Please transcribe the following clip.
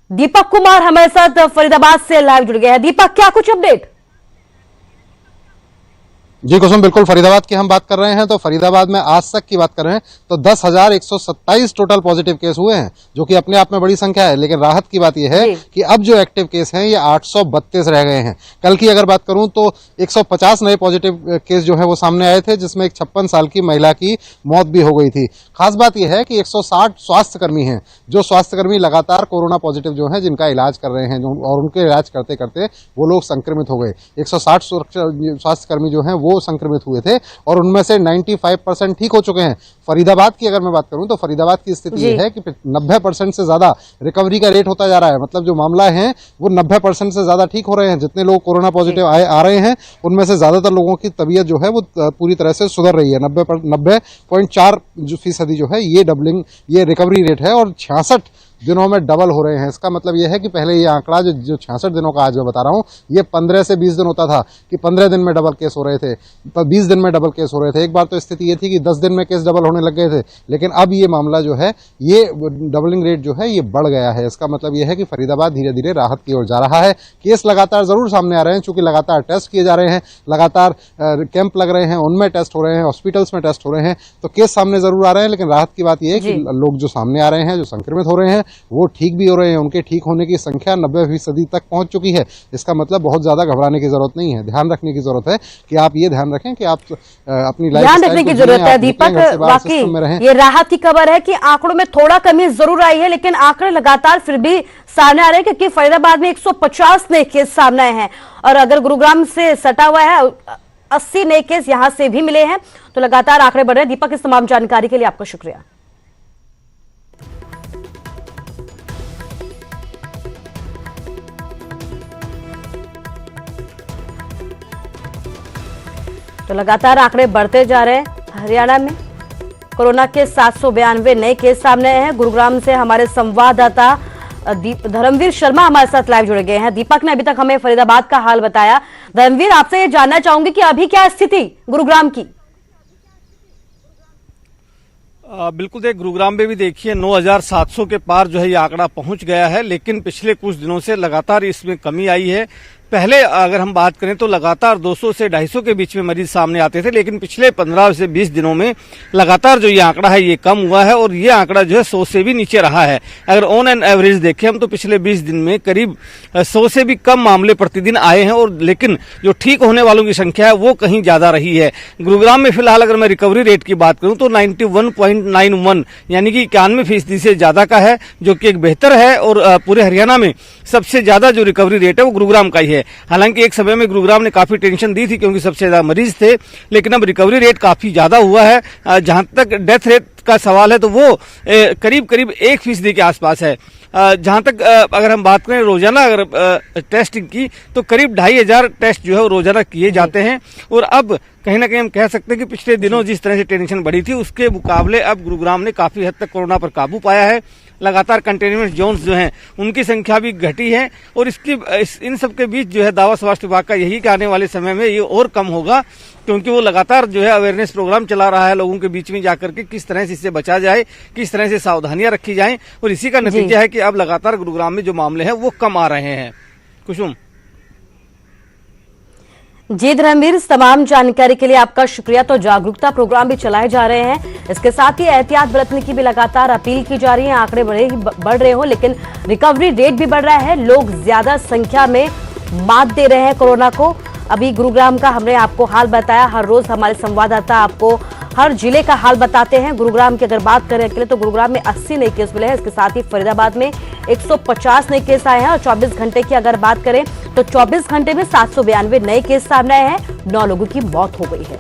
दीपक कुमार हमारे साथ फरीदाबाद से लाइव जुड़ गए हैं। दीपक, क्या कुछ अपडेट? जी कुसुम, बिल्कुल फरीदाबाद की हम बात कर रहे हैं तो फरीदाबाद में आज तक की बात कर रहे हैं तो 10,127 टोटल पॉजिटिव केस हुए हैं, जो कि अपने आप में बड़ी संख्या है। लेकिन राहत की बात यह है कि अब जो एक्टिव केस हैं ये 832 रह गए हैं। कल की अगर बात करूं तो 150 नए पॉजिटिव केस जो है वो सामने आए थे, जिसमें एक 56 साल की महिला की मौत भी हो गई थी। खास बात यह है कि 160 स्वास्थ्यकर्मी हैं, जो स्वास्थ्यकर्मी लगातार कोरोना पॉजिटिव जो है जिनका इलाज कर रहे हैं, और उनके इलाज करते करते वो लोग संक्रमित हो गए। 160 स्वास्थ्यकर्मी जो है वो संक्रमित हुए थे और उनमें से 95% ठीक हो चुके हैं। फरीदाबाद की अगर मैं बात करूं तो फरीदाबाद की स्थिति ये है कि 90% से ज्यादा रिकवरी का रेट होता जा रहा है। मतलब जो मामला है वो 90% से ज्यादा ठीक हो रहे हैं। जितने लोग कोरोना पॉजिटिव आ रहे हैं उनमें से ज्यादातर लोगों की तबीयत जो है वो पूरी तरह से सुधर रही है। 90.4% जो है ये रिकवरी रेट है और 66 दिनों में डबल हो रहे हैं। इसका मतलब यह है कि पहले ये आंकड़ा जो 66 दिनों का आज मैं बता रहा हूं, ये 15 से 20 दिन होता था कि 15 दिन में डबल केस हो रहे थे, 20 दिन में डबल केस हो रहे थे। एक बार तो स्थिति ये थी कि 10 दिन में केस डबल होने लग गए थे, लेकिन अब ये मामला जो है ये डबलिंग रेट जो है ये बढ़ गया है। इसका मतलब यह है कि फरीदाबाद धीरे धीरे राहत की ओर जा रहा है। केस लगातार जरूर सामने आ रहे हैं, चूंकि लगातार टेस्ट किए जा रहे हैं, लगातार कैंप लग रहे हैं, उनमें टेस्ट हो रहे हैं, हॉस्पिटल्स में टेस्ट हो रहे हैं, तो केस सामने जरूर आ रहे हैं। लेकिन राहत की बात यह है कि लोग जो सामने आ रहे हैं, जो संक्रमित हो रहे हैं, वो ठीक भी हो रहे हैं। उनके ठीक होने की संख्या 90% तक पहुंच चुकी है। इसका मतलब बहुत ज्यादा घबराने की जरूरत नहीं है। ध्यान रखने की जरूरत है कि आप ये ध्यान रखें कि आप अपनी लाइफ ध्यान रखने की जरूरत है। दीपक, वाकई ये राहत की खबर है कि आंकड़ों में थोड़ा कमी जरूर आई है, लेकिन आंकड़े लगातार फिर भी सामने आ रहे हैं, क्योंकि फरीदाबाद में 150 नए केस सामने आए हैं और अगर गुरुग्राम से सटा हुआ है 80 नए केस यहां से भी मिले हैं, तो लगातार आंकड़े बढ़ रहे हैं। दीपक, इस तमाम जानकारी के लिए आपका शुक्रिया। तो लगातार आंकड़े बढ़ते जा रहे हैं। हरियाणा में कोरोना के 792 नए केस सामने आए हैं। गुरुग्राम से हमारे संवाददाता धर्मवीर शर्मा हमारे साथ लाइव जुड़ गए हैं। दीपक ने अभी तक हमें फरीदाबाद का हाल बताया। धर्मवीर, आपसे ये जानना चाहूंगी कि अभी क्या स्थिति गुरुग्राम की? बिल्कुल, गुरुग्राम में भी देखिए 9,700 के पार जो है ये आंकड़ा पहुंच गया है, लेकिन पिछले कुछ दिनों से लगातार इसमें कमी आई है। पहले अगर हम बात करें तो लगातार 200 से 250 के बीच में मरीज सामने आते थे, लेकिन पिछले 15 से 20 दिनों में लगातार जो ये आंकड़ा है ये कम हुआ है और ये आंकड़ा जो है 100 से भी नीचे रहा है। अगर ऑन एन एवरेज देखें हम तो पिछले 20 दिन में करीब 100 से भी कम मामले प्रतिदिन आए हैं, और लेकिन जो ठीक होने वालों की संख्या है वो कहीं ज्यादा रही है। गुरुग्राम में फिलहाल अगर मैं रिकवरी रेट की बात करूं तो 91.91 यानी कि 91% से ज्यादा का है, जो कि एक बेहतर है। और पूरे हरियाणा में सबसे ज्यादा जो रिकवरी रेट है वो गुरुग्राम का ही है। हालांकि एक समय में गुरुग्राम ने काफी टेंशन दी थी क्योंकि सबसे ज्यादा मरीज थे, लेकिन अब रिकवरी रेट काफी ज्यादा हुआ है। जहां तक डेथ रेट का सवाल है तो वो करीब करीब 1% के आसपास है। जहां तक अगर हम बात करें रोजाना अगर टेस्टिंग की तो करीब 2,500 टेस्ट जो है वो रोजाना किए जाते हैं। और अब कहीं ना कहीं हम कह सकते हैं कि पिछले दिनों जिस तरह से टेंशन बढ़ी थी उसके मुकाबले अब गुरुग्राम ने काफी हद तक कोरोना पर काबू पाया है। लगातार कंटेनमेंट जोन्स जो हैं उनकी संख्या भी घटी है, और इन सब के बीच जो है दावा स्वास्थ्य विभाग का यही कि आने वाले समय में ये और कम होगा, क्योंकि वो लगातार जो है अवेयरनेस प्रोग्राम चला रहा है लोगों के बीच में जाकर के किस तरह से इससे बचा जाए, किस तरह से सावधानियां रखी जाएं, और इसी का नतीजा है कि अब लगातार गुरुग्राम में जो मामले हैं वो कम आ रहे हैं। कुसुम जी, धर्मवीर, इस तमाम जानकारी के लिए आपका शुक्रिया। तो जागरूकता प्रोग्राम भी चलाए जा रहे हैं, इसके साथ ही एहतियात बरतने की भी लगातार अपील की जा रही है। आंकड़े बढ़ रहे हो, लेकिन रिकवरी रेट भी बढ़ रहा है। लोग ज्यादा संख्या में मात दे रहे हैं कोरोना को। अभी गुरुग्राम का हमने आपको हाल बताया। हर रोज हमारे संवाददाता आपको हर जिले का हाल बताते हैं। गुरुग्राम की अगर बात करें अकेले तो गुरुग्राम में 80 नए केस मिले हैं। इसके साथ ही फरीदाबाद में 150 नए केस आए हैं, और 24 घंटे की अगर बात करें तो 24 घंटे में 792 नए केस सामने आए हैं। 9 लोगों की मौत हो गई है।